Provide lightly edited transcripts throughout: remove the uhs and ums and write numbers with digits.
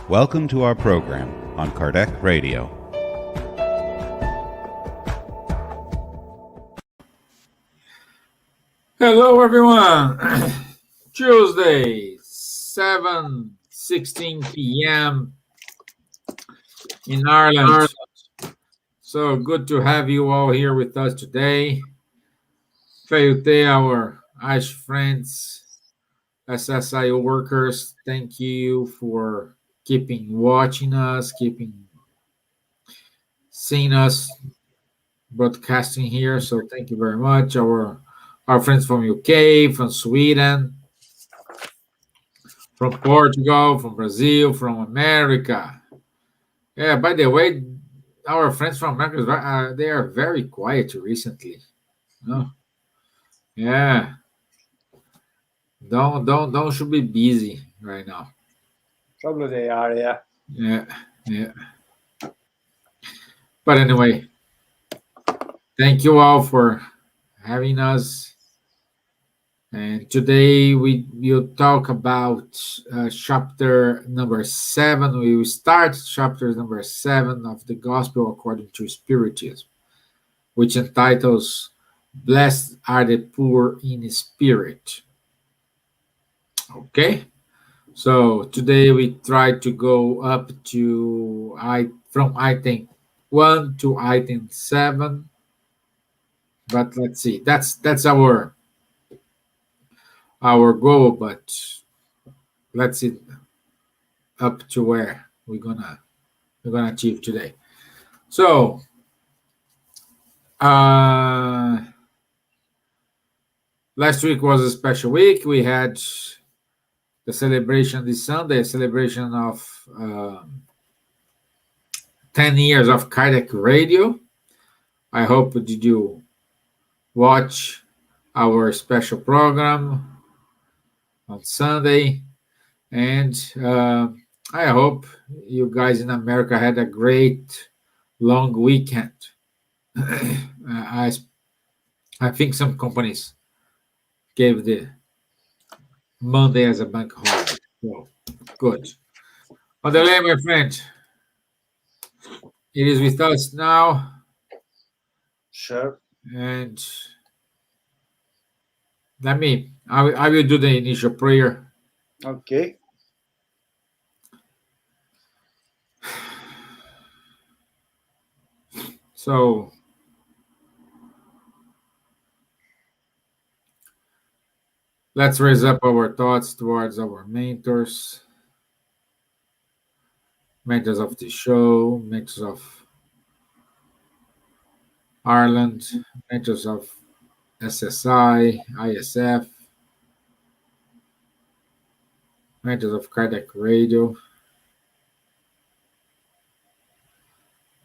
Welcome to our program on Kardec Radio. Hello, everyone. Tuesday, 7:16 p.m. in Ireland. So good to have you all here with us today. Feite, our Irish friends, SSIO workers, thank you for keeping watching us, keeping seeing us broadcasting here. So thank you very much. Our friends from UK, from Sweden, from Portugal, from Brazil, from America. Yeah, by the way, our friends from America, they are very quiet recently. No? Yeah. Don't should be busy right now. Probably they are, yeah. Yeah. But anyway, thank you all for having us. And today we'll talk about chapter number 7. We will start chapter number 7 of the Gospel according to Spiritism, which entitles "Blessed are the poor in spirit." Okay, so today we try to go up to from item 1 to item 7, but let's see. That's our goal, but let's see up to where we're gonna achieve today. So last week was a special week. We had the celebration this Sunday, a celebration of 10 years of Kardec Radio. I hope did you watch our special program on Sunday, and I hope you guys in America had a great long weekend. I think some companies gave the Monday as a bank holiday. So good. Wanderley, my friend, it is with us now. Sure. And I will do the initial prayer. Okay. So let's raise up our thoughts towards our mentors of the show, mentors of Ireland, mentors of SSI, ISF, mentors of Kardec Radio,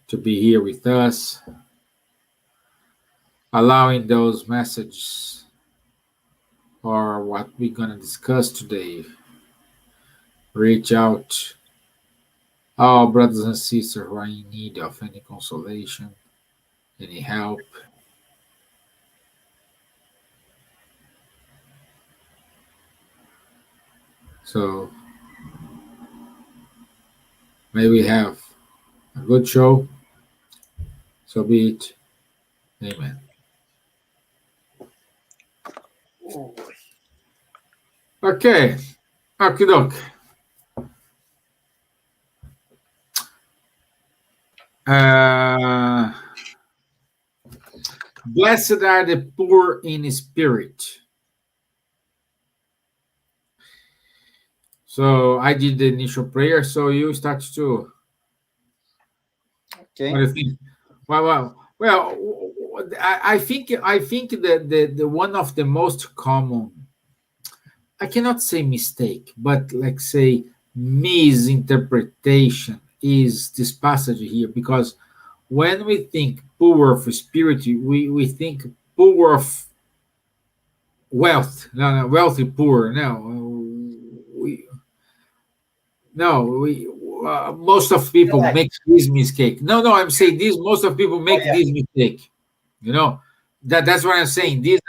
to be here with us, allowing those messages or what we're going to discuss today reach out all brothers and sisters who are in need of any consolation, any help. So may we have a good show. So be it. Amen. Okay. Okie doke. Blessed are the poor in spirit. So I did the initial prayer, so you start to. Okay. What do you think? Well, I think the one of the most common, I cannot say mistake, but like say misinterpretation is this passage here, because when we think poor of spirit, we think poor of wealth. No, wealthy poor. Most of people make this mistake. No, I'm saying this. Most of people make this mistake. You know, that's what I'm saying. This,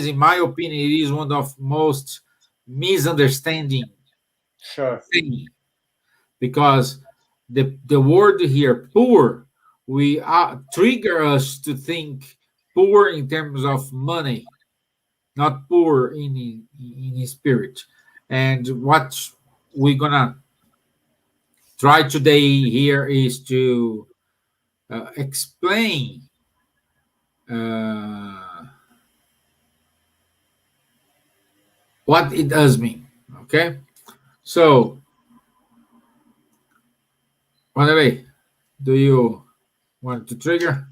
in my opinion, it is one of most misunderstanding. Sure. Thing. because the word here, poor, we trigger us to think poor in terms of money, not poor in spirit. And what we're gonna try today here is to explain what it does mean. Okay, so Wanderley, do you want to trigger?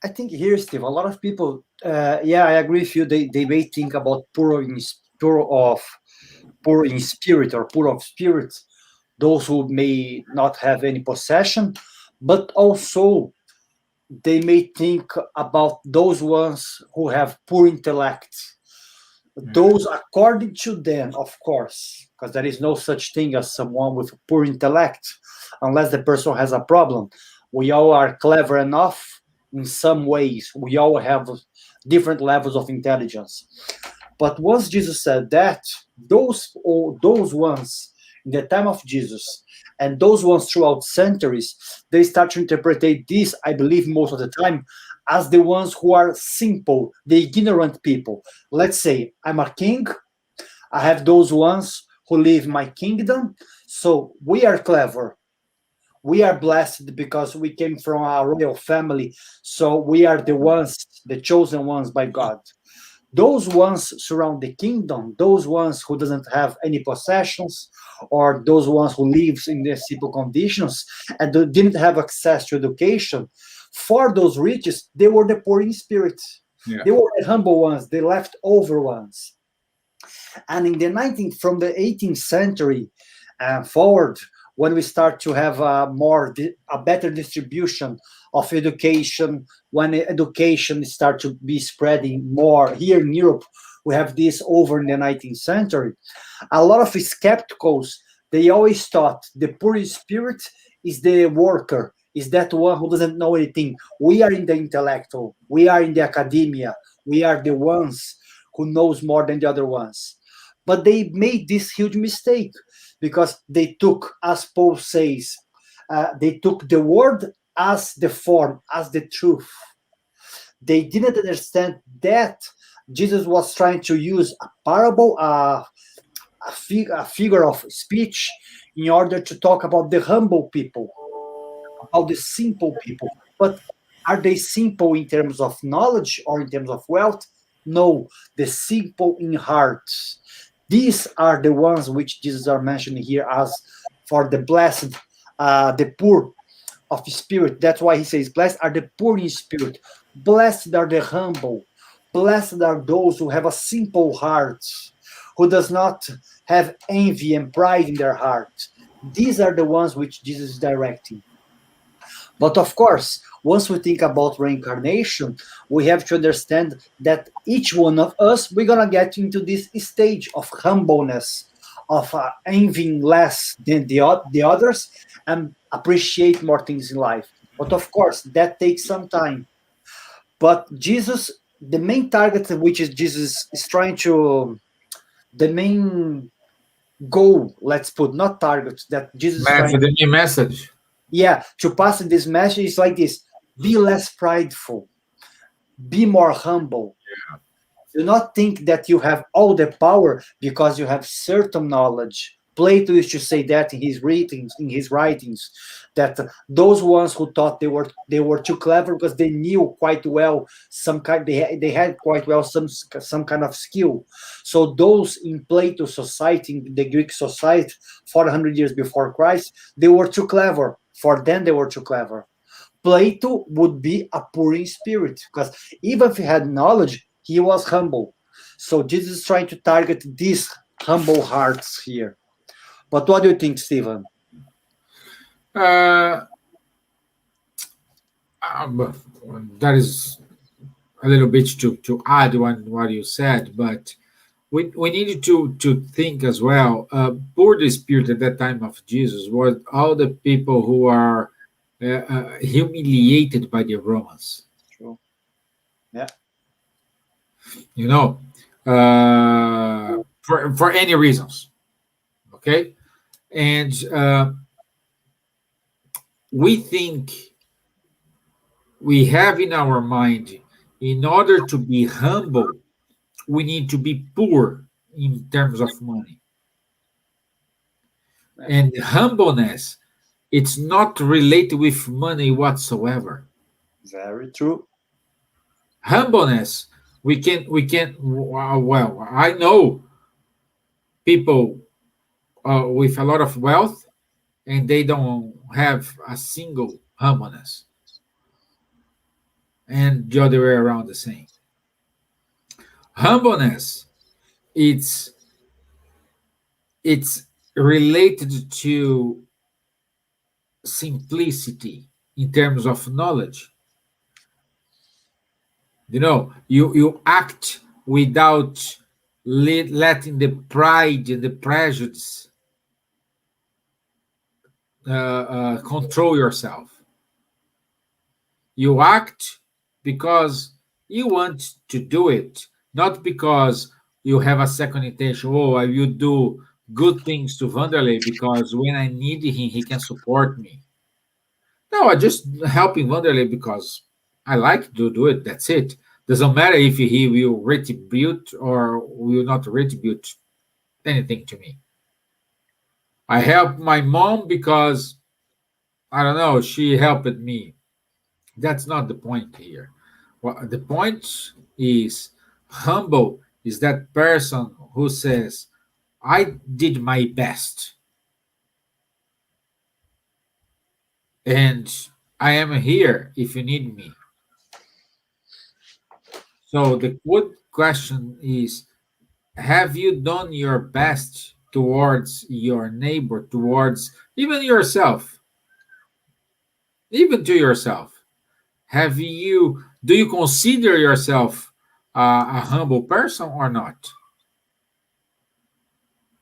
I think here, Steve, a lot of people, yeah, I agree with you. They may think about poor in spirit or poor of spirit, those who may not have any possession, but also they may think about those ones who have poor intellect. Those, according to them, of course, because there is no such thing as someone with poor intellect, unless the person has a problem. We all are clever enough in some ways. We all have different levels of intelligence. But once Jesus said that, those ones in the time of Jesus and those ones throughout centuries, they start to interpret this, I believe, most of the time, as the ones who are simple, the ignorant people. Let's say I'm a king, I have those ones who live my kingdom, so we are clever. We are blessed because we came from a royal family, so we are the ones, the chosen ones by God. Those ones surround the kingdom, those ones who doesn't have any possessions, or those ones who lives in the simple conditions and didn't have access to education, for those riches, they were the poor in spirit. Yeah. They were the humble ones, the leftover ones. And in the 19th, from the 18th century forward, when we start to have a better distribution of education, when education start to be spreading more here in Europe, we have this over in the 19th century. A lot of skepticals, they always thought the poor in spirit is the worker, is that one who doesn't know anything. We are in the intellectual, we are in the academia, we are the ones who knows more than the other ones. But they made this huge mistake because they took, as Paul says, they took the word as the form, as the truth. They didn't understand that Jesus was trying to use a parable, a figure of speech, in order to talk about the humble people, about the simple people. But are they simple in terms of knowledge or in terms of wealth? No, the simple in heart. These are the ones which Jesus are mentioning here as for the blessed, the poor of spirit. That's why he says, blessed are the poor in spirit. Blessed are the humble. Blessed are those who have a simple heart, who does not have envy and pride in their heart. These are the ones which Jesus is directing. But of course, once we think about reincarnation, we have to understand that each one of us, we're going to get into this stage of humbleness, of envying less than the others, and appreciate more things in life. But of course, that takes some time. But Jesus, the main target, which is Jesus is trying to, the main goal, let's put, not target, that Jesus is trying, The new message. yeah, to pass this message is like this: be less prideful, be more humble. Yeah. Do not think that you have all the power because you have certain knowledge. Plato used to say that in his writings, that those ones who thought they were too clever because they knew quite well they had quite well some kind of skill. So those in Plato's society, in the Greek society, 400 years before Christ, they were too clever. For them, they were too clever. Plato would be a poor in spirit because even if he had knowledge, he was humble. So Jesus is trying to target these humble hearts here. But what do you think, Stevan? That is a little bit to add on what you said, but we needed to think as well. Poor the spirit at that time of Jesus was all the people who are humiliated by the Romans. True. Yeah. You know, for any reasons. Okay, And we think we have in our mind, in order to be humble, we need to be poor in terms of money. And humbleness, it's not related with money whatsoever. Very true. Humbleness, we can well, I know people with a lot of wealth, and they don't have a single humbleness, and the other way around the same. Humbleness, it's it's related to simplicity in terms of knowledge. You act without letting the pride and the prejudice control yourself. You act because you want to do it, not because you have a second intention. Oh, I will do good things to Wanderley because when I need him, he can support me. No, I just helping Wanderley because I like to do it. That's it. Doesn't matter if he will retribute or will not retribute anything to me. I help my mom because I don't know, she helped me. That's not the point here. Well, the point is humble is that person who says, I did my best and I am here if you need me. So the good question is, have you done your best towards your neighbor, towards even yourself, even to yourself? Do you consider yourself a humble person or not?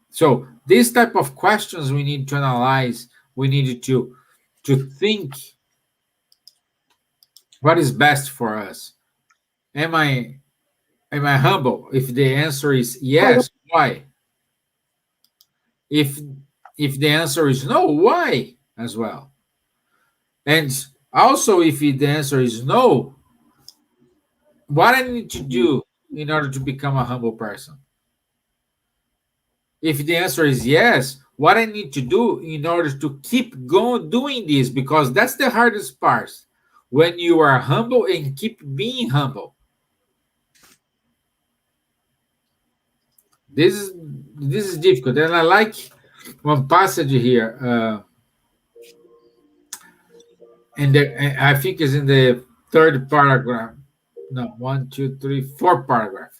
So these type of questions we need to analyze. We need to think what is best for us. Am I humble? If the answer is yes, why? If if the answer is no, why as well? And also, if the answer is no, what I need to do in order to become a humble person? If the answer is yes, what I need to do in order to keep going doing this, because that's the hardest part. When you are humble and keep being humble. This is difficult. And I like one passage here. I think it's in the third paragraph. No, one, two, three, four paragraph.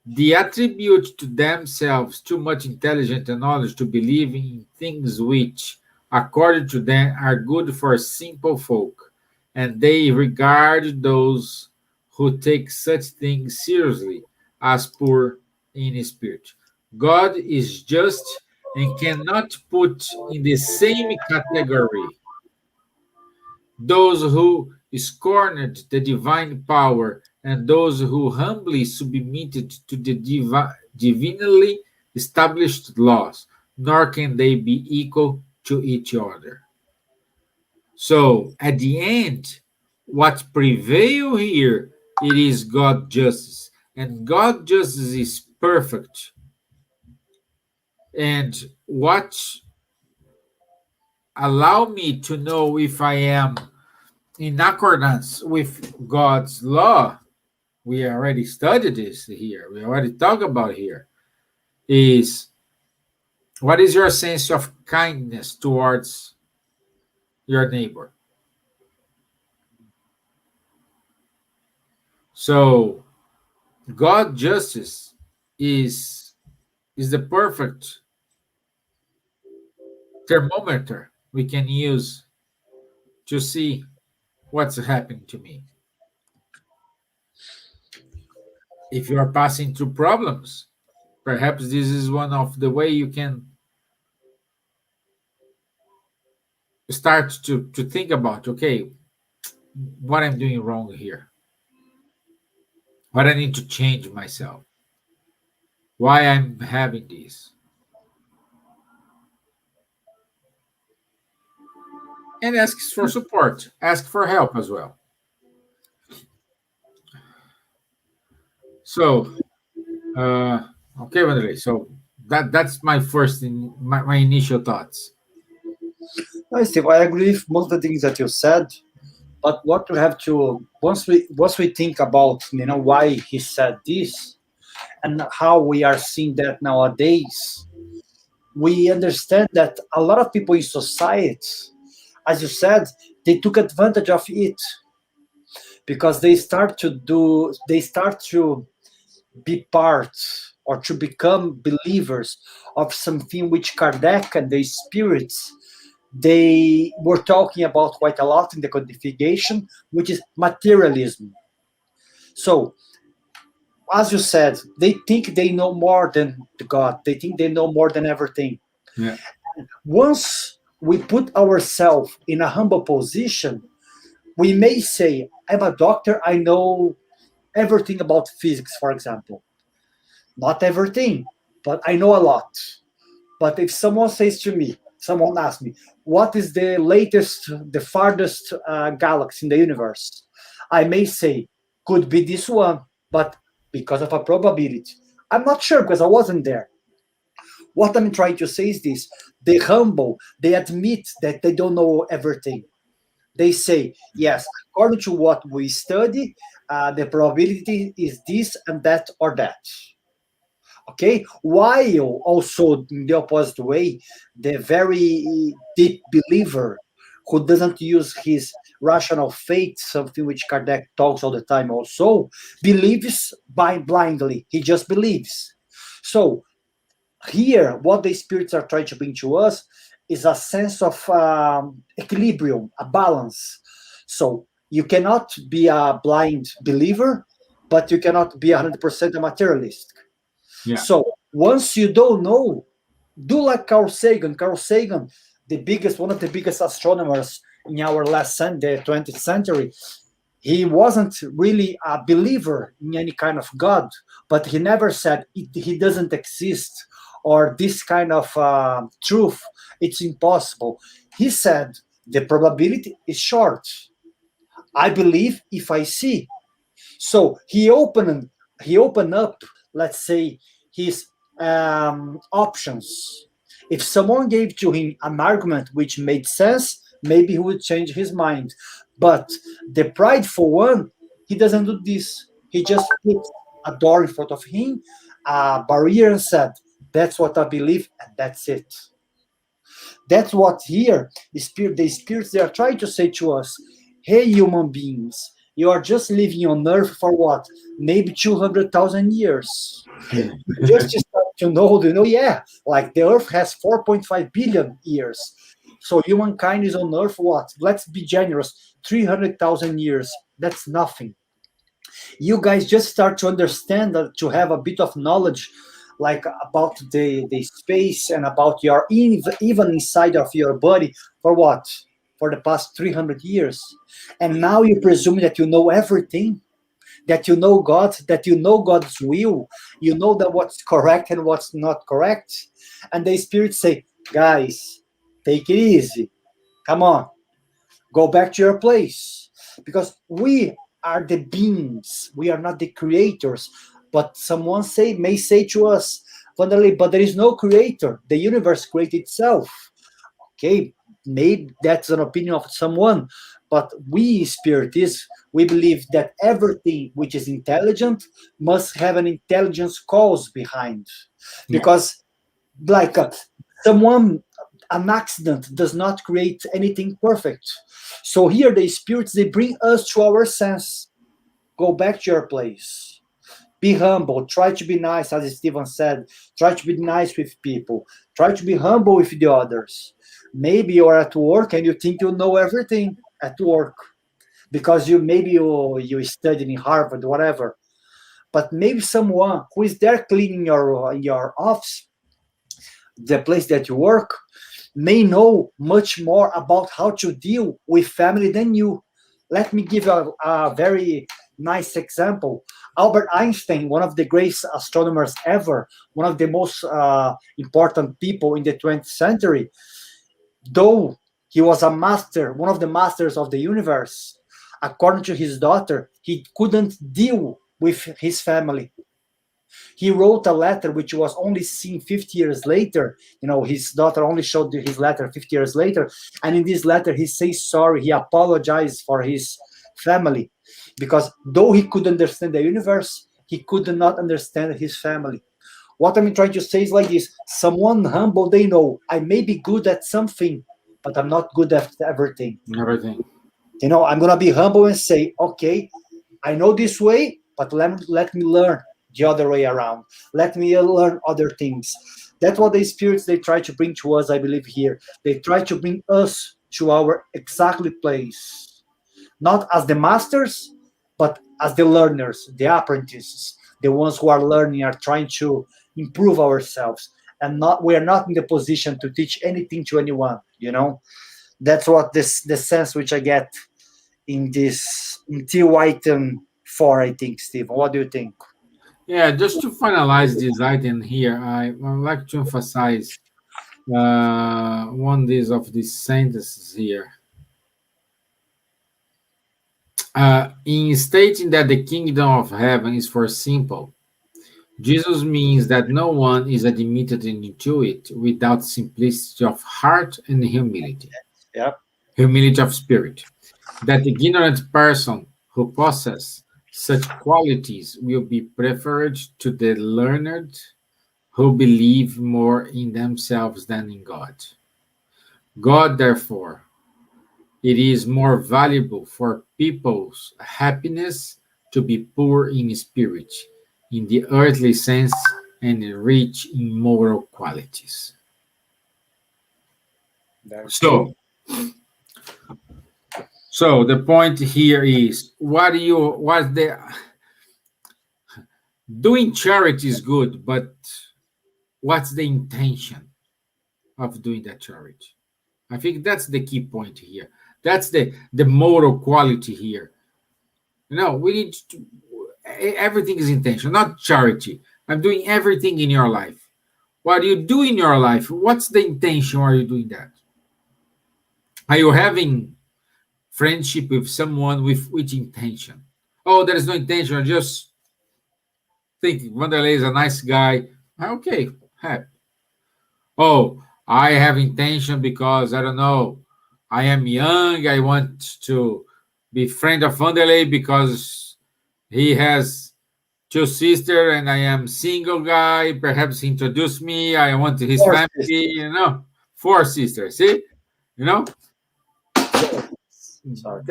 The attribute to themselves too much intelligence and knowledge to believe in things which, according to them, are good for simple folk, and they regard those who take such things seriously as poor in spirit. God is just and cannot put in the same category those who scorned the divine power and those who humbly submitted to the divinely established laws, nor can they be equal to each other. So, at the end, what prevail here, it is God justice, and God justice is perfect. And what allow me to know if I am in accordance with God's law, we already studied this here, we already talked about here, is what is your sense of kindness towards your neighbor? So God justice is the perfect thermometer we can use to see what's happening to me. If you are passing through problems, perhaps this is one of the way you can start to think about, okay, what I'm doing wrong here, what I need to change myself, why I'm having this. and asks for support, ask for help as well. So, okay, Wanderley. So that's my my initial thoughts. No, Steve, I agree with most of the things that you said. But what we have to once we think about why he said this and how we are seeing that nowadays, we understand that a lot of people in society, as you said, they took advantage of it because they start to be part or to become believers of something which Kardec and the spirits they were talking about quite a lot in the codification, which is materialism. So, as you said, they think they know more than God. They think they know more than everything. Yeah. Once we put ourselves in a humble position, we may say, I'm a doctor, I know everything about physics, for example. Not everything, but I know a lot. But if someone asks me, what is the farthest galaxy in the universe? I may say, could be this one, but because of a probability. I'm not sure because I wasn't there. What I'm trying to say is this: the humble, they admit that they don't know everything. They say, yes, according to what we study, the probability is this and that or that. Okay, while also in the opposite way, the very deep believer who doesn't use his rational faith, something which Kardec talks all the time also, believes blindly. He just believes. So here, what the spirits are trying to bring to us is a sense of equilibrium, a balance. So you cannot be a blind believer, but you cannot be 100% a materialist. Yeah. So once you don't know, do like Carl Sagan. Carl Sagan, one of the biggest astronomers in our the 20th century, he wasn't really a believer in any kind of God, but he never said he doesn't exist or this kind of truth, it's impossible. He said the probability is short. I believe if I see. So he opened up, let's say, his options. If someone gave to him an argument which made sense, maybe he would change his mind. But the prideful one, he doesn't do this. He just put a door in front of him, a barrier, and said, that's what I believe, and that's it. That's what here the spirits they are trying to say to us. Hey, human beings, you are just living on Earth for what? Maybe 200,000 years. Just to start to know, yeah, like the Earth has 4.5 billion years. So humankind is on Earth what? Let's be generous, 300,000 years. That's nothing. You guys just start to understand that, to have a bit of knowledge like about the space and about your even inside of your body for what? For the past 300 years. And now you presume that you know everything, that you know God, that you know God's will, you know that what's correct and what's not correct. And the spirits say, guys, take it easy. Come on, go back to your place. Because we are the beings, we are not the creators. But someone may say to us, Wanderley, but there is no creator. The universe created itself. Okay, maybe that's an opinion of someone, but we spiritists, we believe that everything which is intelligent must have an intelligence cause behind. Because like an accident does not create anything perfect. So here the spirits, they bring us to our sense. Go back to your place. Be humble. Try to be nice, as Stevan said. Try to be nice with people. Try to be humble with the others. Maybe you're at work and you think you know everything at work because you studied in Harvard, whatever. But maybe someone who is there cleaning your office, the place that you work, may know much more about how to deal with family than you. Let me give a very nice example. Albert Einstein, one of the greatest astronomers ever, one of the most important people in the 20th century, though He was a master, one of the masters of the universe. According to his daughter, he couldn't deal with his family. He wrote a letter which was only seen 50 years later. His daughter only showed his letter 50 years later. And in this letter, he says sorry. He apologized for his family, because though he could understand the universe, he could not understand his family. What I'm trying to say is like this: someone humble, they know I may be good at something, but I'm not good at everything. I'm going to be humble and say, okay, I know this way, but let me learn the other way around. Let me learn other things. That's what the spirits, they try to bring to us, I believe, here. They try to bring us to our exactly place. Not as the masters, but as the learners, the apprentices, the ones who are learning, are trying to improve ourselves. And we are not in the position to teach anything to anyone, That's what the sense which I get in this until item 4, I think, Steven. What do you think? Yeah, just to finalize this item here, I would like to emphasize one of these sentences here. In stating that the kingdom of heaven is for simple, Jesus means that no one is admitted into it without simplicity of heart and humility. Yep. Humility of spirit. That the ignorant person who possesses such qualities will be preferred to the learned who believe more in themselves than in God. God, therefore, it is more valuable for people's happiness to be poor in spirit, in the earthly sense, and rich in moral qualities. So the point here is, doing charity is good, but what's the intention of doing that charity? I think that's the key point here. That's the moral quality here. We need to, everything is intention, not charity. I'm doing everything in your life. What do you do in your life? What's the intention? Are you doing that? Are you having friendship with someone with which intention? Oh, there is no intention. I just think Wanderley is a nice guy. Okay, happy. Oh, I have intention because, I don't know, I am young. I want to be friend of Wanderley because he has 2 sisters and I am single guy. Perhaps he introduce me. I want his 4 family, sisters. 4 sisters. See, Sorry.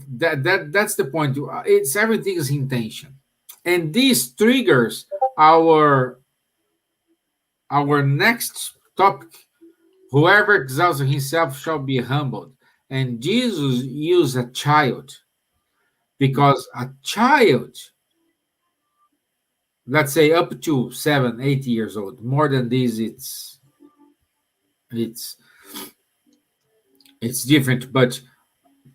That's the point. It's everything is intention, and this triggers our next topic. Whoever exalts himself shall be humbled. And Jesus used a child, because a child, let's say up to 7, 8 years old, more than this, it's different. But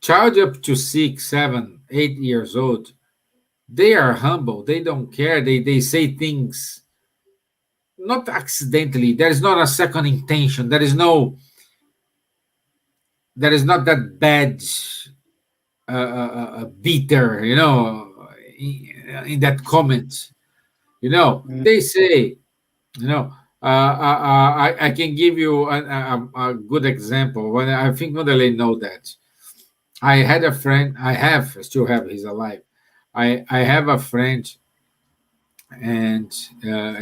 child up to 6, 7, 8 years old, they are humble. They don't care. They say things not accidentally. There is not a second intention. There is not that bad bitter, in that comment. They say, I can give you a good example. When I think Wanderley know that. I had a friend. I still have. He's alive. I have a friend, and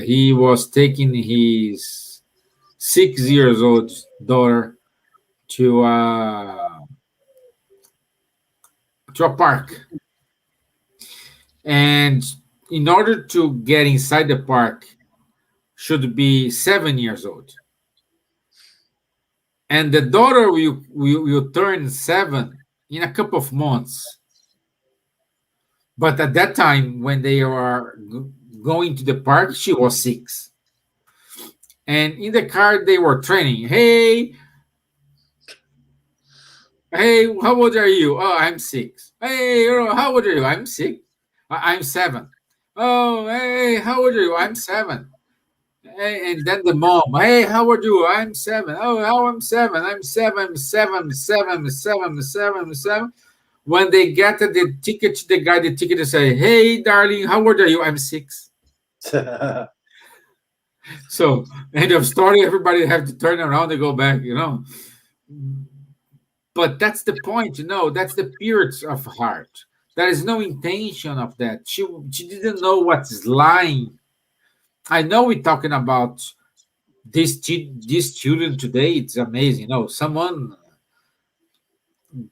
he was taking his 6 years old daughter to a park, and in order to get inside the park, should be 7 years old, and the daughter will turn 7 in a couple of months. But at that time, when they are going to the park, she was 6. And in the car, they were training. Hey, how old are you? Oh, I'm 6. Hey, how old are you? I'm 6. I'm 7. Oh, hey, how old are you? I'm 7. And then the mom, hey, how are you? I'm 7. Oh, how I'm 7? I'm 7, 7, 7, 7, 7, 7. When they get the ticket, the guy, the ticket, to say, hey, darling, how old are you? I'm 6. So, end of story, everybody have to turn around and go back, But that's the point, that's the purity of heart. There is no intention of that. She didn't know what's lying. I know we're talking about this children today. It's amazing.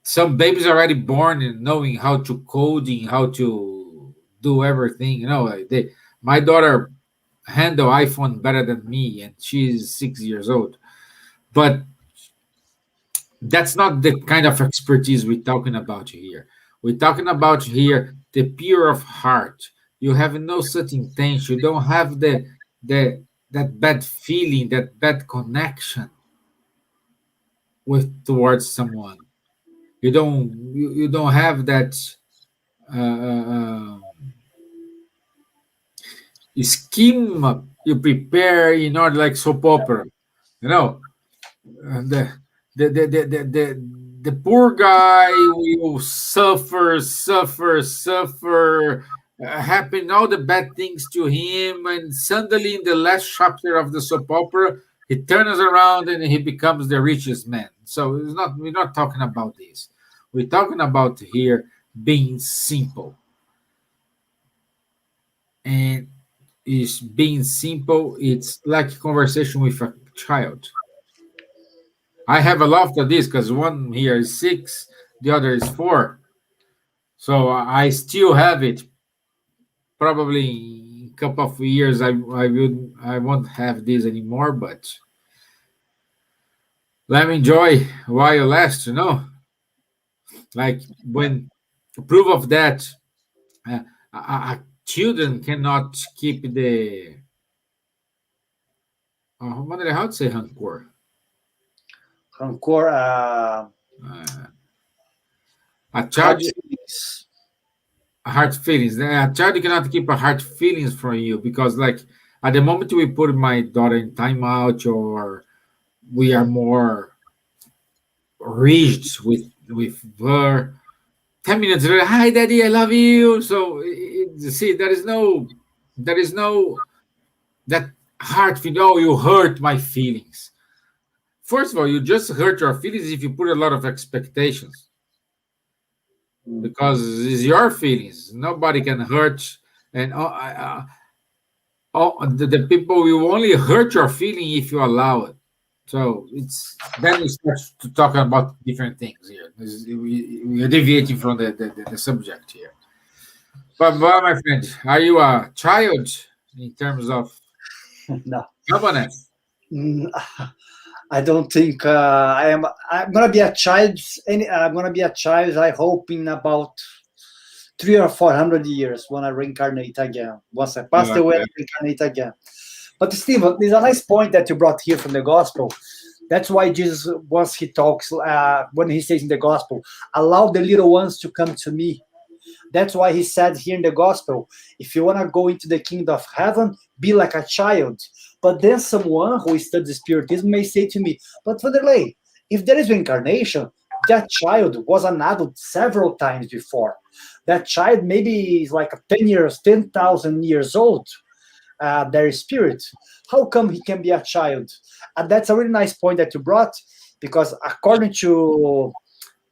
Some babies already born and knowing how to coding, how to do everything. My daughter handle iPhone better than me, and she's 6 years old. But that's not the kind of expertise we're talking about here. We're talking about here the pure of heart. You have no such intention. You don't have that bad feeling, that bad connection towards someone. You don't have that scheme you prepare in order, like soap opera. The the poor guy will suffer, happen all the bad things to him, and suddenly in the last chapter of the soap opera, he turns around and he becomes the richest man. So we're not talking about this. We're talking about here being simple. And is being simple, it's like a conversation with a child. I have a lot of this because one here is 6, the other is 4. So I still have it. Probably in a couple of years, I won't have this anymore. But let me enjoy while it lasts. Like when proof of that, children cannot keep the. How to say rancor? Rancor, a child, hard feelings. A child cannot keep a hard feelings from you because, like, at the moment we put my daughter in timeout or we are more rigid with her, 10 minutes later, hi, daddy, I love you. So see, there is no that hard feeling. Oh, you hurt my feelings. First of all, you just hurt your feelings if you put a lot of expectations. Because it's your feelings. Nobody can hurt, and the people will only hurt your feeling if you allow it. So it's then we start to talk about different things here. We are deviating from the subject here. But my friend, are you a child in terms of no. humbleness? I don't think I am. I'm gonna be a child. I'm gonna be a child. I hope in about 300 or 400 years when I reincarnate again. Once I pass away, I reincarnate again. But Steven, there's a nice point that you brought here from the gospel. That's why Jesus, once he talks, when he says in the gospel, allow the little ones to come to me. That's why he said here in the gospel, if you want to go into the kingdom of heaven, be like a child. But then someone who studies Spiritism may say to me, but Wanderley, if there is reincarnation, that child was an adult several times before. That child maybe is like 10,000 years old. Their spirit. How come he can be a child? And that's a really nice point that you brought, because according to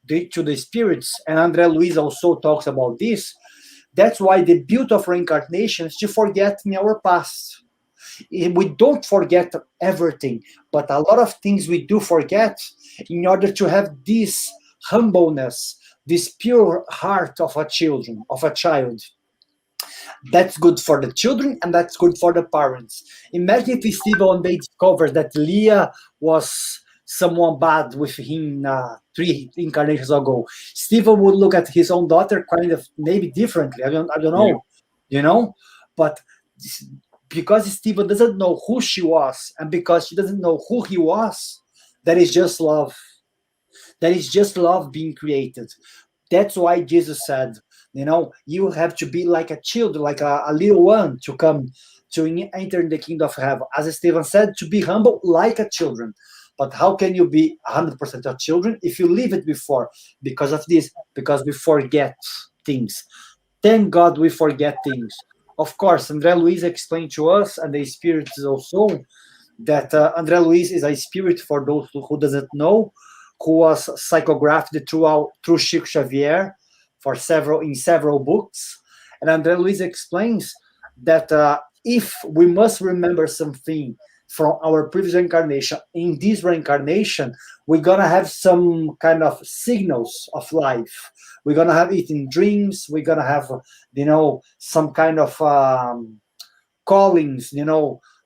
the spirits, and Andre Luis also talks about this, that's why the beauty of reincarnation is to forget in our past. We don't forget everything, but a lot of things we do forget in order to have this humbleness, this pure heart of a child. That's good for the children and that's good for the parents. Imagine if Steve one day discovers that Leah was someone bad with him 3 incarnations ago. Stephen would look at his own daughter kind of maybe differently. I don't know, but because Stephen doesn't know who she was and because she doesn't know who he was, that is just love. That is just love being created. That's why Jesus said, you have to be like a child, like a little one to come to enter the kingdom of heaven. As Stevan said, to be humble like a children. But how can you be 100% a children if you leave it before? Because of this, because we forget things. Thank God we forget things. Of course, André Luiz explained to us, and the Spiritism also, that André Luiz is a spirit, for those who doesn't know, who was psychographed through Chico Xavier in several books. And André Luiz explains that if we must remember something from our previous reincarnation, in this reincarnation, we're going to have some kind of signals of life. We're going to have it in dreams. We're going to have, some kind of callings,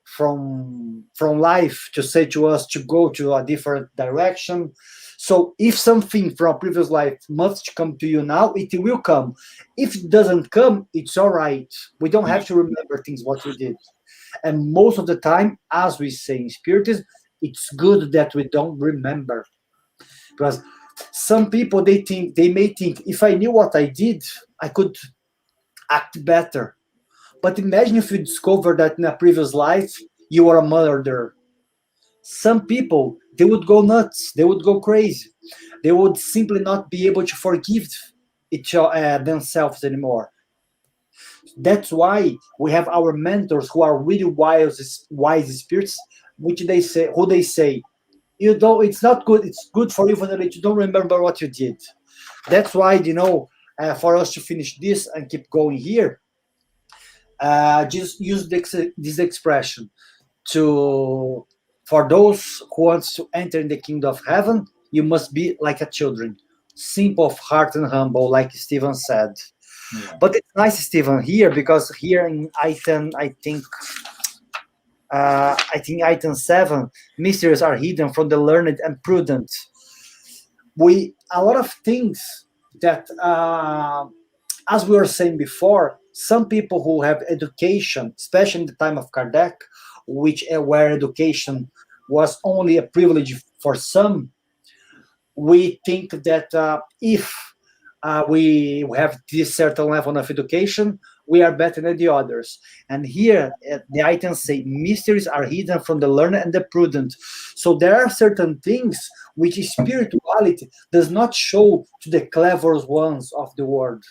from life to say to us to go to a different direction. So if something from a previous life must come to you now, it will come. If it doesn't come, it's all right. We don't have to remember things what we did. And most of the time, as we say in Spiritism, it's good that we don't remember. Because some people, they may think, if I knew what I did, I could act better. But imagine if you discover that in a previous life, you were a murderer. Some people, they would go nuts. They would go crazy. They would simply not be able to forgive themselves anymore. That's why we have our mentors who are really wise spirits, who they say, it's not good. It's good for you that you don't remember what you did. That's why, for us to finish this and keep going here, just use this expression for those who want to enter in the kingdom of heaven, you must be like a children, simple of heart and humble, like Stevan said. Yeah. But it's nice, Stevan, here, because here in item, I think item 7, mysteries are hidden from the learned and prudent. A lot of things that, as we were saying before, some people who have education, especially in the time of Kardec, where education was only a privilege for some, we think that if we have this certain level of education, we are better than the others. And here, the items say, mysteries are hidden from the learned and the prudent. So there are certain things which spirituality does not show to the clever ones of the world,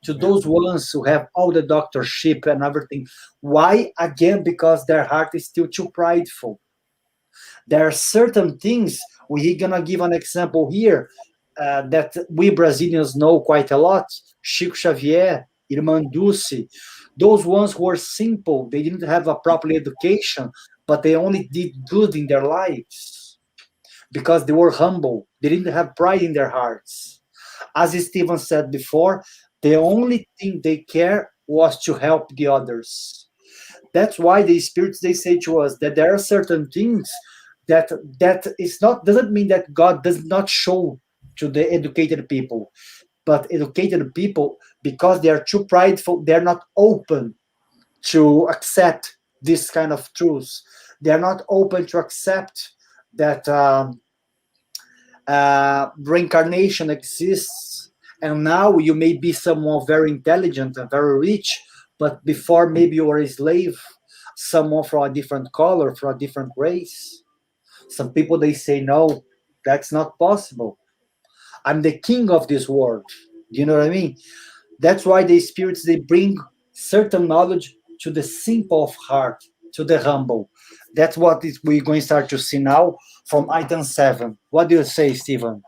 to those ones who have all the doctorship and everything. Why? Again, because their heart is still too prideful. There are certain things, we're going to give an example here, that we Brazilians know quite a lot. Chico Xavier, Irmã Dulce, those ones who were simple, they didn't have a proper education, but they only did good in their lives because they were humble. They didn't have pride in their hearts. As Stevan said before, the only thing they care was to help the others. That's why the spirits, they say to us that there are certain things that is not, doesn't mean that God does not show to the educated people, but educated people, because they are too prideful, they're not open to accept this kind of truths. They're not open to accept that reincarnation exists, and now you may be someone very intelligent and very rich, but before maybe you were a slave, someone from a different color, from a different race. Some people, they say, no, that's not possible. I'm the king of this world. Do you know what I mean? That's why the spirits, they bring certain knowledge to the simple of heart, to the humble. That's what we're going to start to see now from item 7. What do you say, Stevan?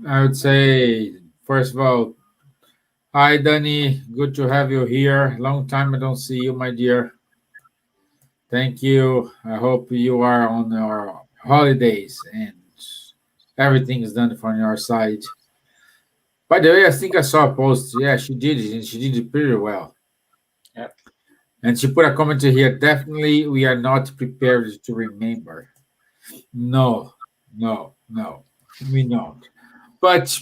I would say, first of all, hi, Danny. Good to have you here. Long time I don't see you, my dear. Thank you. I hope you are on your holidays and everything is done from your side. By the way, I think I saw a post. Yeah, she did it, and she did it pretty well. Yep. And she put a comment here. Definitely, we are not prepared to remember. No, we not. But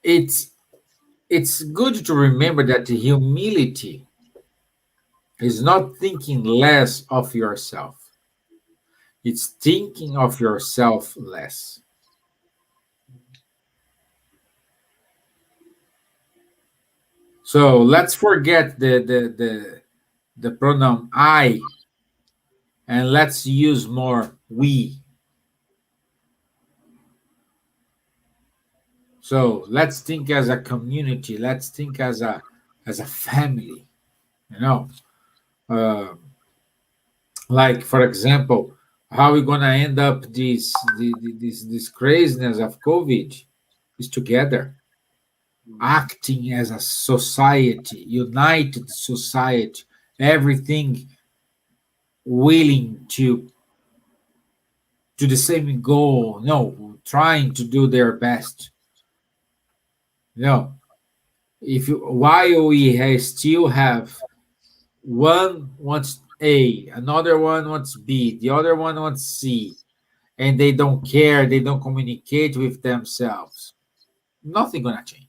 it's good to remember that the humility is not thinking less of yourself. It's thinking of yourself less. So let's forget the pronoun I, and let's use more we. So let's think as a community. Let's think as a family. You know, uh, like for example, how we gonna end up this craziness of COVID is together, acting as a society, united society, everything willing to the same goal. No, trying to do their best. No, if you, while still have one wants A, another one wants B, the other one wants C, and they don't care, they don't communicate with themselves, nothing gonna change.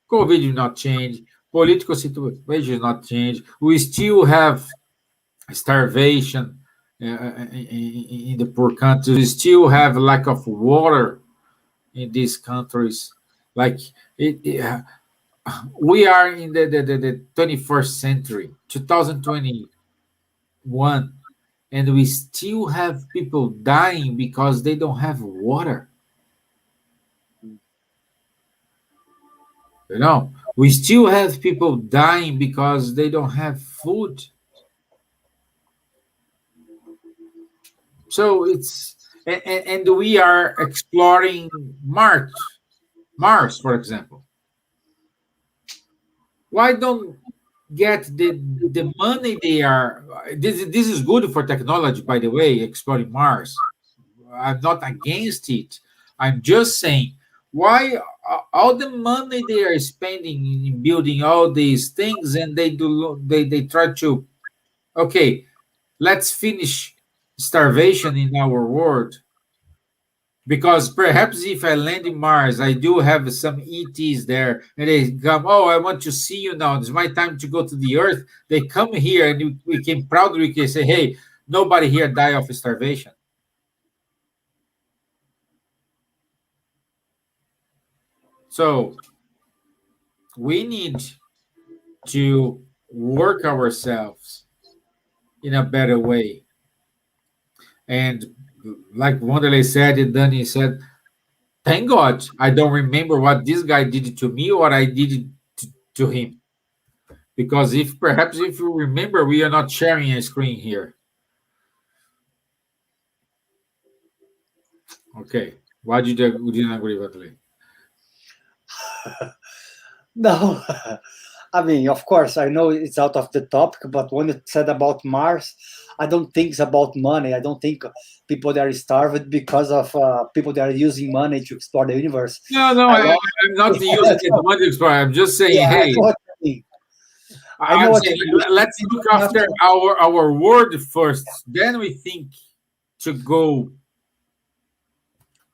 COVID will not change, political situation will not change. We still have starvation in the poor countries. We still have lack of water in these countries. Like we are in the 21st century, 2021, and we still have people dying because they don't have water. You know, we still have people dying because they don't have food. So it's and we are exploring Mars, for example. Why don't get the money they are? This is good for technology, by the way. Exploring Mars, I'm not against it. I'm just saying why all the money they are spending in building all these things, and they try to, okay, let's finish starvation in our world. Because perhaps if I land in Mars, I do have some ETs there, and they come, oh, I want to see you now. It's my time to go to the Earth. They come here, and we can proudly say, hey, nobody here die of starvation. So we need to work ourselves in a better way. And like Wanderley said, and Danny said, thank God I don't remember what this guy did to me or what I did to him. Because if perhaps if you remember, we are not sharing a screen here. Okay. Why did you didn't agree with me? No, I mean, of course, I know it's out of the topic, but when it said about Mars, I don't think it's about money. I don't think people that are starved because of people that are using money to explore the universe. No, I I'm love, not using it money to explore. I'm just saying, yeah, I hey, know what you mean. I know I'm what saying you mean. let's look after our world first. Then we think to go.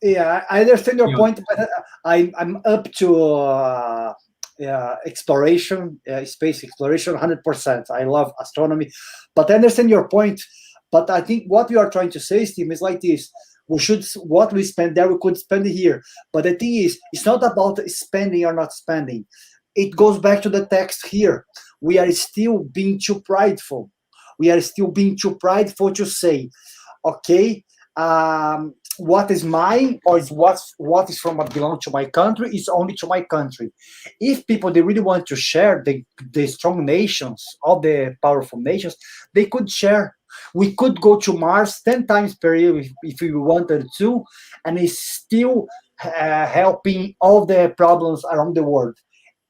Yeah, I understand your You know, point, but I'm up to exploration, space exploration, 100%. I love astronomy, but I understand your point. But I think what we are trying to say, Steve, is like this: we should what we spend there, we could spend it here. But the thing is, it's not about spending or not spending. It goes back to the text here. We are still being too prideful. We are still being too prideful to say, okay. What is mine or is what is from what belongs to my country is only to my country. If people they really want to share the strong nations, all the powerful nations, they could share. We could go to Mars 10 times per year if we wanted to, and it's still helping all the problems around the world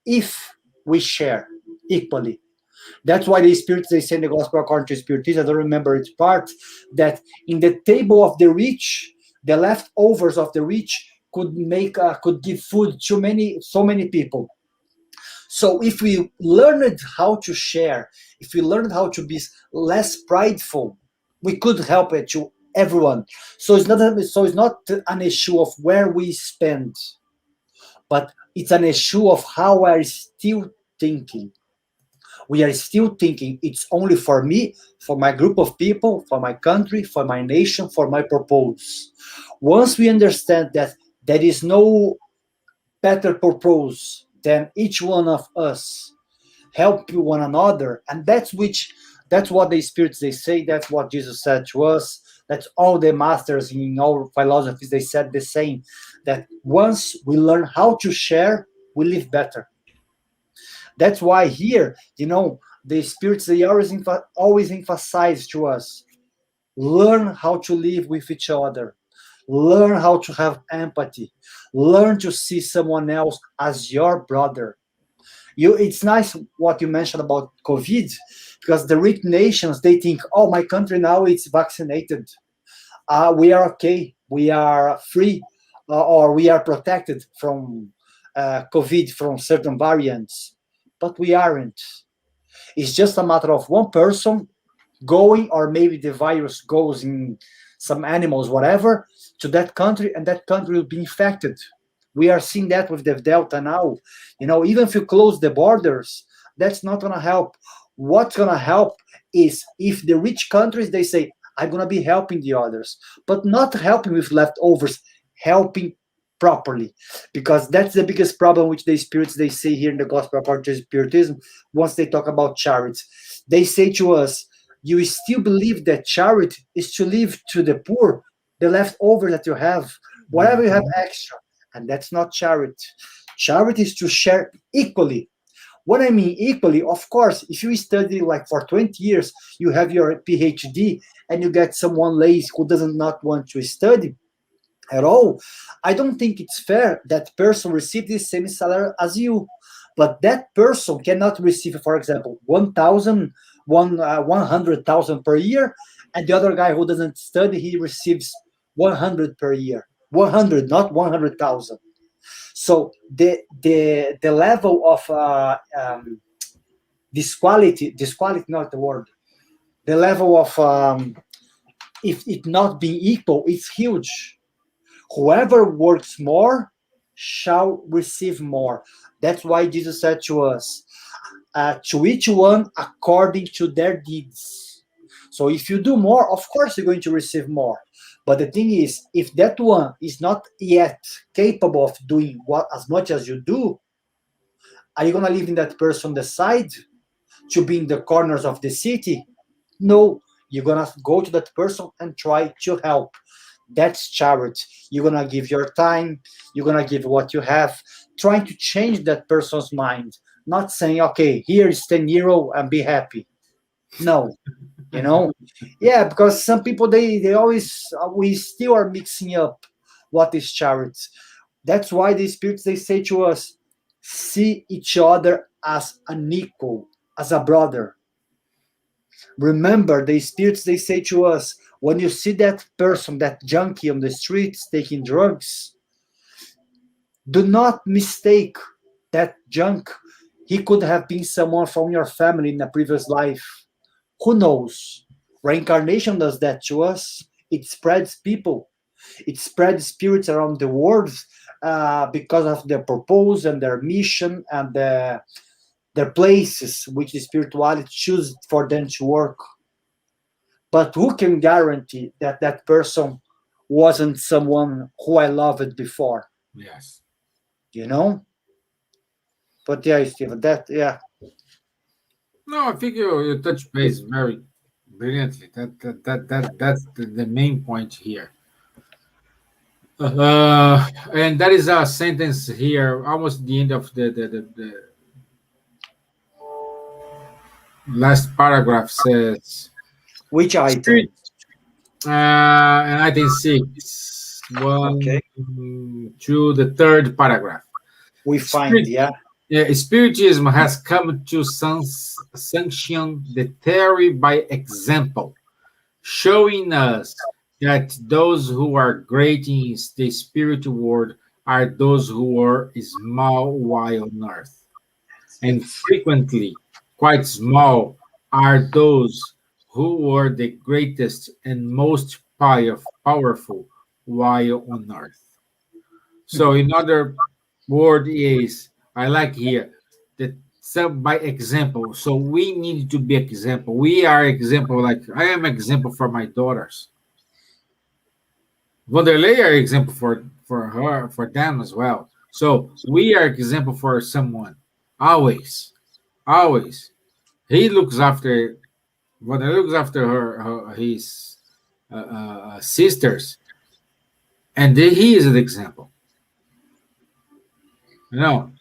if we share equally. That's why the Spirits, they say in the Gospel according to Spiritism, I don't remember its part, that in the table of the rich, the leftovers of the rich could give food to so many people. So if we learned how to share, if we learned how to be less prideful, we could help it to everyone. So it's not an issue of where we spend, but it's an issue of how we're still thinking. We are still thinking it's only for me, for my group of people, for my country, for my nation, for my purpose. Once we understand that there is no better purpose then each one of us help one another. And that's what the spirits they say. That's what Jesus said to us. That's all the masters in all philosophies, they said the same, that once we learn how to share, we live better. That's why here, the spirits, they always emphasize to us, learn how to live with each other, learn how to have empathy, learn to see someone else as your brother. It's nice what you mentioned about COVID, because the rich nations, they think, oh, my country now it's vaccinated, we are okay, we are free, or we are protected from COVID, from certain variants, but we aren't. It's just a matter of one person going, or maybe the virus goes in some animals, whatever, to that country, and that country will be infected. We are seeing that with the Delta now. Even if you close the borders, that's not going to help. What's going to help is if the rich countries, they say, I'm going to be helping the others, but not helping with leftovers, helping properly. Because that's the biggest problem which the spirits, they say here in the Gospel according to Spiritism, once they talk about charity. They say to us, you still believe that charity is to leave to the poor the leftover that you have, whatever you have extra. And that's not charity. Charity is to share equally. What I mean equally, of course, if you study like for 20 years, you have your PhD, and you get someone lazy who doesn't not want to study at all, I don't think it's fair that person receive the same salary as you. But that person cannot receive, for example, 100,000 per year, and the other guy who doesn't study, he receives 100 per year. 100, not 100,000. So the level of disquality, not the word, the level of if it not being equal, it's huge. Whoever works more shall receive more. That's why Jesus said to us, to each one according to their deeds. So if you do more, of course you're going to receive more. But the thing is, if that one is not yet capable of doing as much as you do, are you going to leave in that person the side to be in the corners of the city? No, you're going to go to that person and try to help. That's charity. You're going to give your time, you're going to give what you have, trying to change that person's mind, not saying, okay, here is 10 euro and be happy. No. Yeah, because some people, they always, we still are mixing up what is charity. That's why the spirits, they say to us, see each other as an equal, as a brother. Remember, the spirits, they say to us, when you see that person, that junkie on the streets taking drugs, do not mistake that junk. He could have been someone from your family in a previous life. Who knows? Reincarnation does that to us. It spreads people. It spreads spirits around the world because of their purpose and their mission and their places which the spirituality chooses for them to work. But who can guarantee that that person wasn't someone who I loved before? Yes. But yeah, Steven, yeah. No, I think you touch base very brilliantly. That's the main point here. And that is a sentence here, almost the end of the last paragraph says, Which item? Spirit, and I think 6, 1, Okay. 2, the third paragraph. We find, yeah. Spiritism has come to sanction the theory by example, showing us that those who are great in the spiritual world are those who are small while on earth, and frequently quite small are those who are the greatest and most powerful while on earth. So, in other word is, I like here that by example. So we need to be example. We are example. Like I am example for my daughters. Wanderley are example for her, for them as well. So we are example for someone. Always, always. He looks after when he looks after his sisters, and he is an example. You know,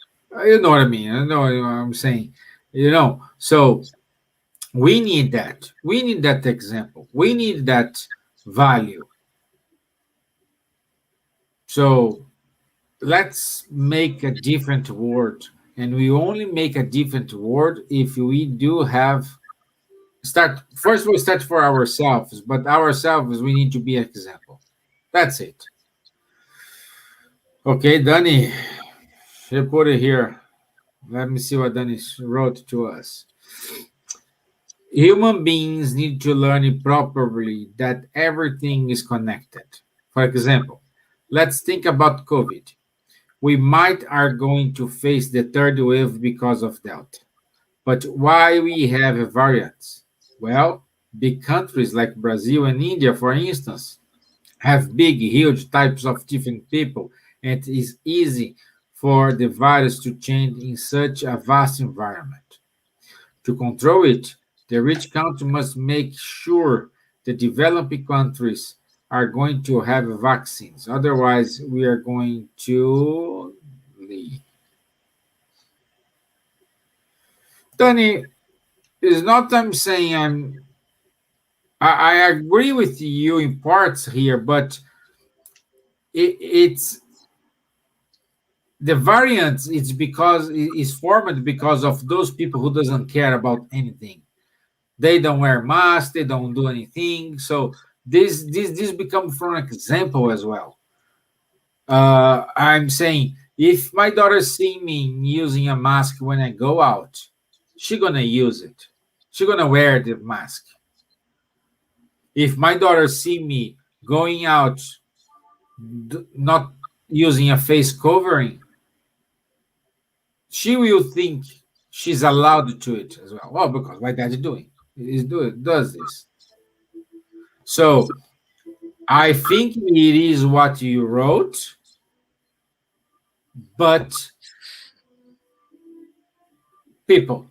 you know what I mean. I know what I'm saying. So we need that. We need that example. We need that value. So let's make a different world, and we only make a different world if we do have start first. We start for ourselves, but ourselves we need to be an example. That's it. Okay, Danny, you put it here. Let me see what Danny wrote to us. Human beings need to learn it properly that everything is connected. For example, let's think about COVID. We might are going to face the third wave because of Delta. But why we have variants? Well, big countries like Brazil and India, for instance, have big, huge types of different people, and it is easy for the virus to change in such a vast environment. To control it, the rich country must make sure the developing countries are going to have vaccines. Otherwise, we are going to leave. Tony, it's not I'm saying I agree with you in parts here, but it's the variance it's because it is formed because of those people who doesn't care about anything. They don't wear masks, they don't do anything. So this become from an example as well. I'm saying if my daughter see me using a mask when I go out, she gonna use it. She gonna wear the mask. If my daughter see me going out not using a face covering, she will think she's allowed to it as well. Well, because my dad's doing is does this. So I think it is what you wrote, but people,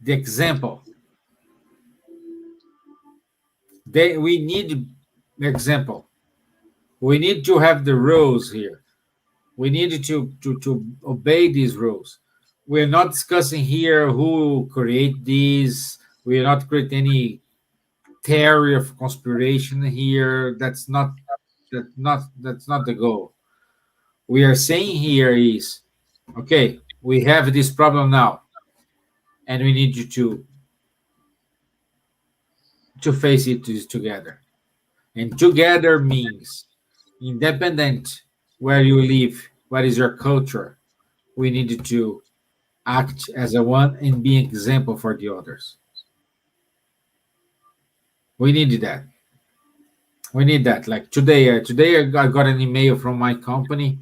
the example, we need example. We need to have the rules here. We need to obey these rules. We're not discussing here who create these. We're not creating any theory of conspiration here. That's not the goal. We are saying here is okay, we have this problem now, and we need you to face it together. And together means independent where you live, what is your culture. We need to act as a one and be an example for the others. We need that. We need that. Like today I got an email from my company.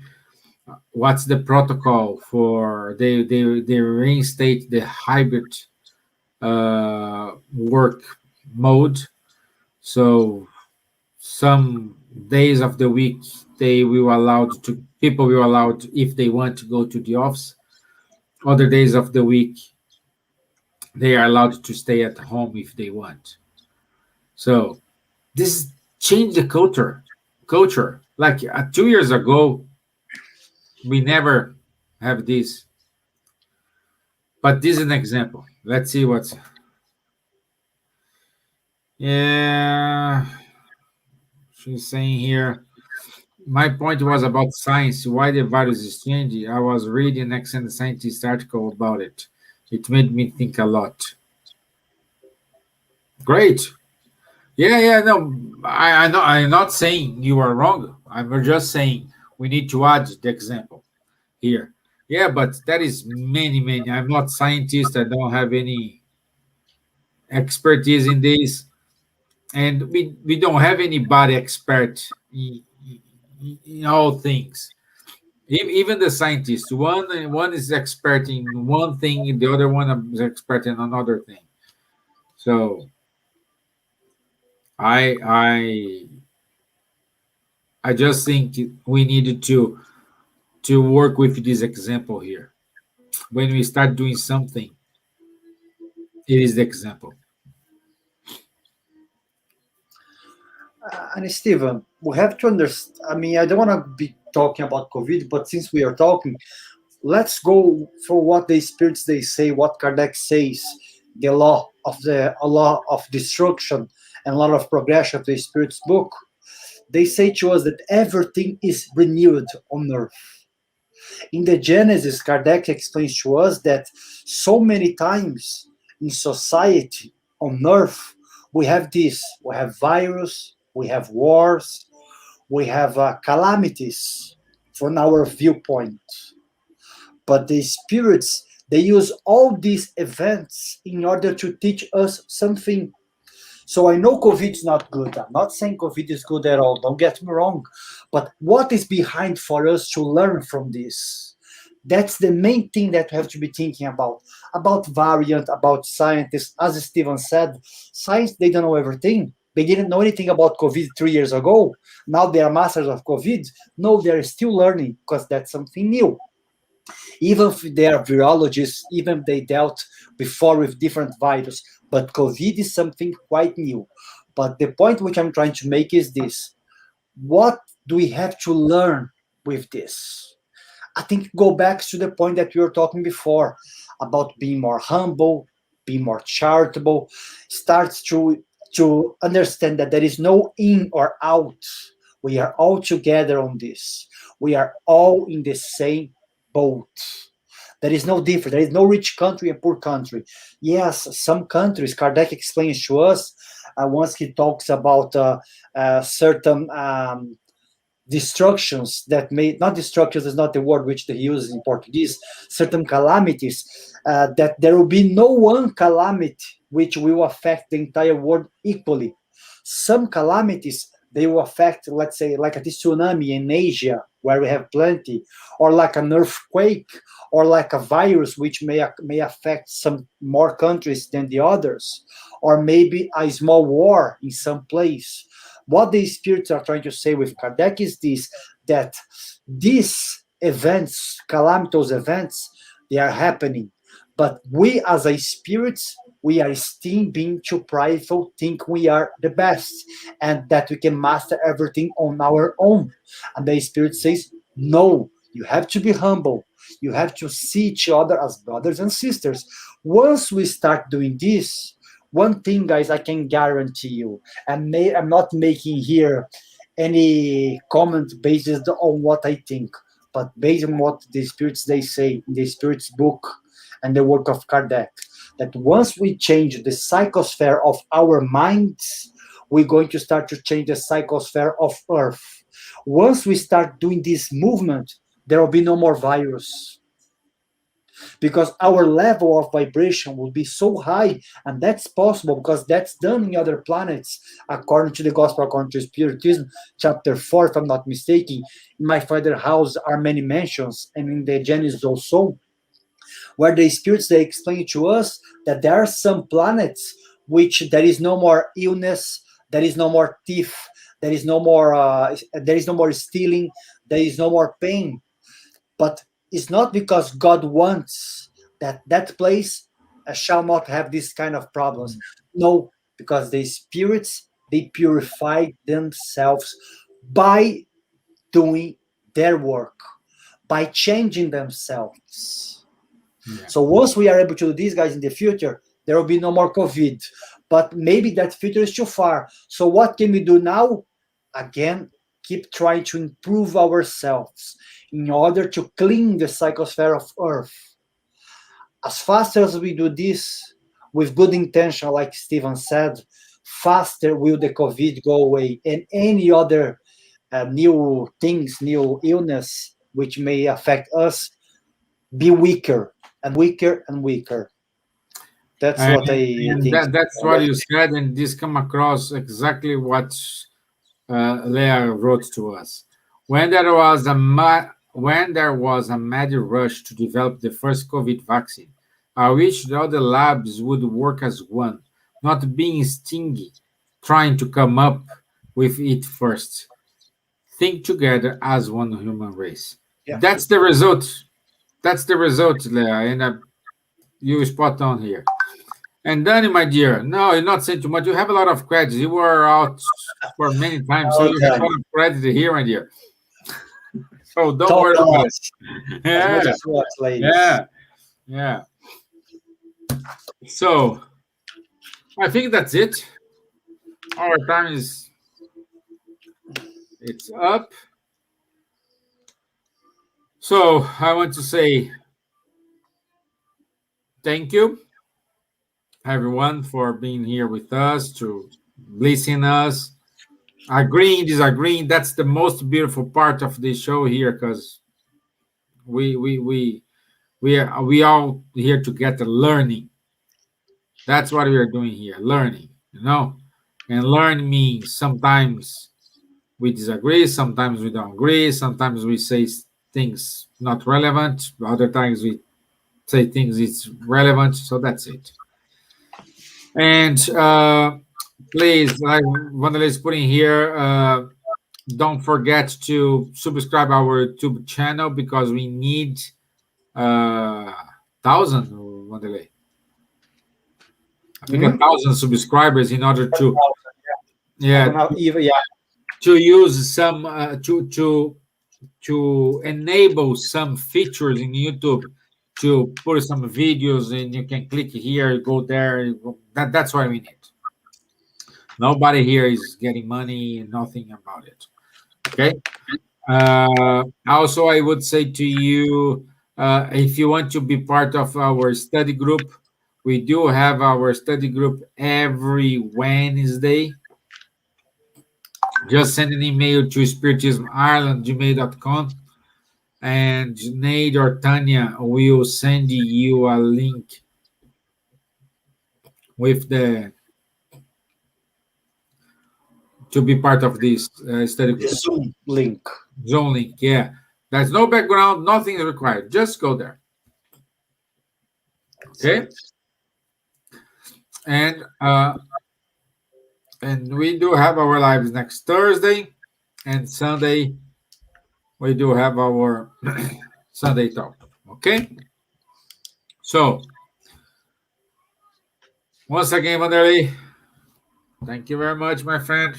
What's the protocol for they reinstate the hybrid work mode? So some days of the week they will allowed to people will allowed if they want to go to the office. Other days of the week they are allowed to stay at home if they want. So this changed the culture. Like 2 years ago we never have this, but this is an example. Let's see what's yeah she's saying here. My point was about science, why the virus is changing. I was reading an excellent scientist article about it. It made me think a lot. Great. Yeah, no, I know. I'm not saying you are wrong. I'm just saying we need to add the example here. Yeah, but that is many. I'm not scientist. I don't have any expertise in this, and we don't have anybody expert in all things. Even the scientists, one is expert in one thing, the other one is expert in another thing. So I I just think we needed to work with this example here. When we start doing something, it is the example. And Stevan, we have to understand. I mean, I don't want to be talking about COVID, but since we are talking, let's go for what the spirits they say, what Kardec says, the law of destruction and law of progression of the spirits book. They say to us that everything is renewed on earth. In the Genesis, Kardec explains to us that so many times in society on earth, we have this, we have virus, we have wars, we have calamities from our viewpoint. But the spirits, they use all these events in order to teach us something. So I know COVID is not good. I'm not saying COVID is good at all. Don't get me wrong. But what is behind for us to learn from this? That's the main thing that we have to be thinking about variant, about scientists. As Stevan said, science, they don't know everything. They didn't know anything about COVID 3 years ago. Now they are masters of COVID. No, they're still learning because that's something new. Even if they are virologists, even if they dealt before with different viruses, but COVID is something quite new. But the point which I'm trying to make is this. What do we have to learn with this? I think go back to the point that we were talking before about being more humble, being more charitable, starts to understand that there is no in or out. We are all together on this. We are all in the same boat. There is no difference. There is no rich country and poor country. Yes, some countries, Kardec explains to us, once he talks about certain destructions that may, not destructions is not the word which he uses in Portuguese, certain calamities, that there will be no one calamity which will affect the entire world equally. Some calamities, they will affect, let's say, like a tsunami in Asia, where we have plenty, or like an earthquake, or like a virus which may affect some more countries than the others, or maybe a small war in some place. What the spirits are trying to say with Kardec is this, that these events, calamitous events, they are happening. But we as a spirits, we are still being too prideful, think we are the best, and that we can master everything on our own. And the spirit says, no, you have to be humble. You have to see each other as brothers and sisters. Once we start doing this, one thing, guys, I can guarantee you, and I'm not making here any comment based on what I think, but based on what the spirits they say in the spirits book and the work of Kardec, that once we change the psychosphere of our minds, we're going to start to change the psychosphere of Earth. Once we start doing this movement, there will be no more virus. Because our level of vibration will be so high, and that's possible because that's done in other planets, according to the Gospel according to Spiritism, chapter 4, if I'm not mistaken. In my father's house are many mentions, and in the Genesis also, where the spirits, they explain to us that there are some planets which there is no more illness, there is no more thief, there is no more stealing, there is no more pain. But it's not because God wants that place shall not have this kind of problems. No, because the spirits, they purify themselves by doing their work, by changing themselves. Yeah. So once we are able to do this, guys, in the future, there will be no more COVID. But maybe that future is too far. So what can we do now? Again, keep trying to improve ourselves in order to clean the psychosphere of Earth. As fast as we do this with good intention, like Stevan said, faster will the COVID go away, and any other new things, new illness which may affect us, be weaker and weaker and weaker. That's what I think. That's what you said, and this come across exactly what Leah wrote to us. When there was a mad rush to develop the first COVID vaccine, I wish the other labs would work as one, not being stingy, trying to come up with it first. Think together as one human race. Yeah. That's the result. That's the result, Leah. And you spot on here. And Danny, my dear, no, you're not saying too much. You have a lot of credits. You were out for many times, so you have a lot of credit here, my dear. So don't Talk worry a about lot. it. As much Yeah, as what, ladies. yeah, yeah. So I think that's it. Our time is it's up. So I want to say thank you, everyone, for being here with us, to listening us, agreeing, disagreeing. That's the most beautiful part of this show here, because we all here together learning. That's what we are doing here, learning. And learn means sometimes we disagree, sometimes we don't agree, sometimes we say things not relevant, other times we say things it's relevant. So that's it. And please, like Wanderley is putting here, don't forget to subscribe our YouTube channel, because we need 1,000, Wanderley. I think 1,000 subscribers in order to to use some to enable some features in YouTube, to put some videos, and you can click here, go there. That's what we need. Nobody here is getting money, nothing about it. Okay. Also, I would say to you, if you want to be part of our study group, we do have our study group every Wednesday. Just send an email to spiritismireland@gmail.com, and Nate or Tanya will send you a link with the to be part of this study group. Zoom link. Zoom link, yeah. There's no background, nothing is required. Just go there. Okay. And we do have our lives next Thursday and Sunday. We do have our Sunday talk. Okay. So once again, Wanderley, thank you very much, my friend.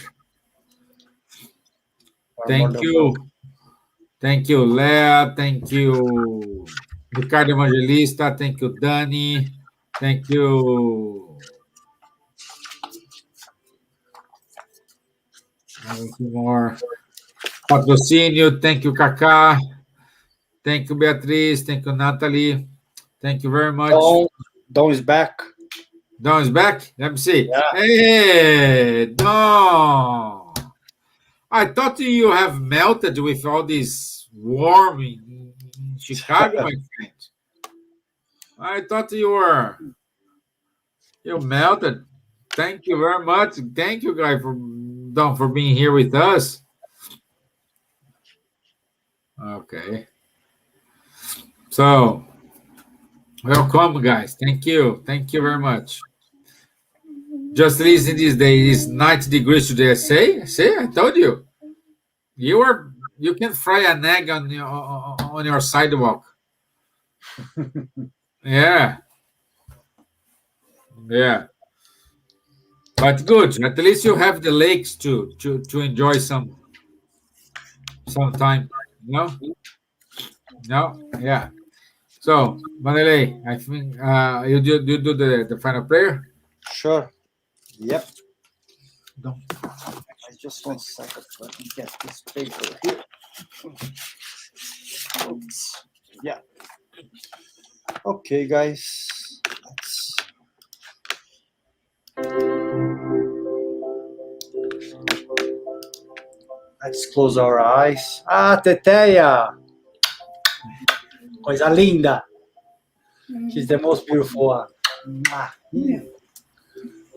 Thank you. Thank you, Leah. Thank you, Ricardo Evangelista. Thank you, Dani. Thank you. Thank you more. Patrocínio. Thank you, Kaká. Thank you, Beatriz. Thank you, Natalie. Thank you very much. Don is back. Don is back? Let me see. Yeah. Hey, Don. I thought you have melted with all this warm in Chicago, my friend. I thought you melted. Thank you very much. Thank you, guys, for being here with us. Okay. So, welcome, guys. Thank you. Thank you very much. Just listen this day. It's 90 degrees today. See, I told you. You can fry an egg on your sidewalk. Yeah. Yeah. But good. At least you have the lakes to enjoy some time. No? Yeah. So, Wanderley, I think you do the final prayer. Sure. Yep. No. Just 1 second. Let me get this paper here. Oops. Yeah. Okay, guys. Let's close our eyes. Ah, Teteia! Coisa linda. She's the most beautiful one.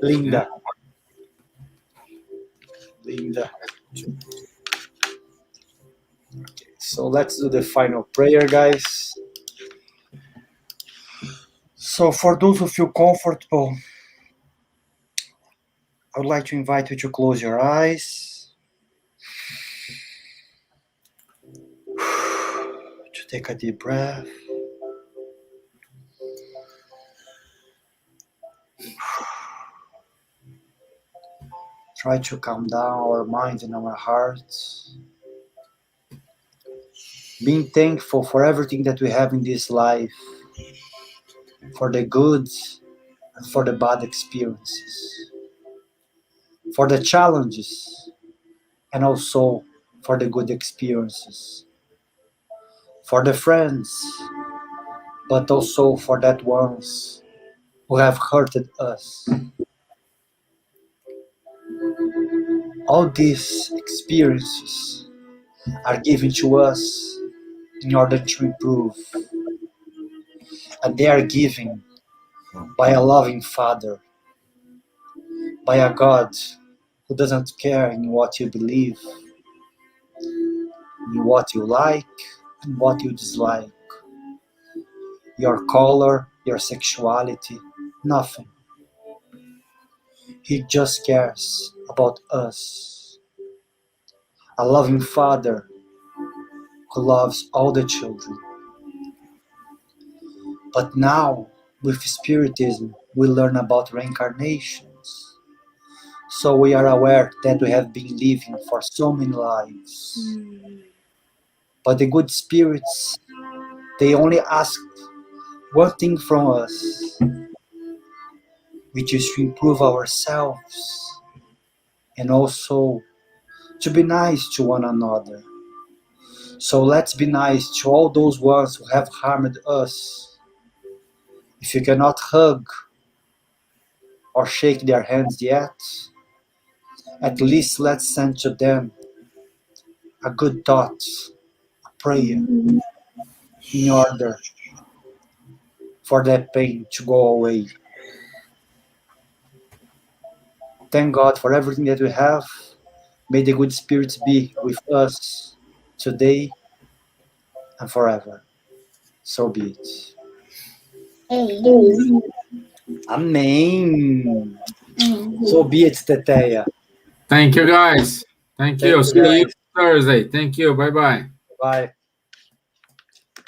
Linda. Linda. Okay, so let's do the final prayer, guys. So for those who feel comfortable, I would like to invite you to close your eyes. Take a deep breath. Try to calm down our minds and our hearts. Being thankful for everything that we have in this life, for the good and for the bad experiences, for the challenges and also for the good experiences, for the friends, but also for that ones who have hurted us. All these experiences are given to us in order to improve, and they are given by a loving Father, by a God who doesn't care in what you believe, in what you like and what you dislike, your color, your sexuality, nothing. He just cares about us. A loving Father who loves all the children. But now, with Spiritism, we learn about reincarnations. So we are aware that we have been living for so many lives. But the good spirits, they only ask one thing from us, which is to improve ourselves and also to be nice to one another. So let's be nice to all those ones who have harmed us. If you cannot hug or shake their hands yet, at least let's send to them a good thought, a prayer, in order for that pain to go away. Thank God for everything that we have. May the good spirits be with us today and forever. So be it. Amen. So be it, Teteia. Thank you, guys. Thank you. See you Thursday. Thank you. Bye-bye. Bye.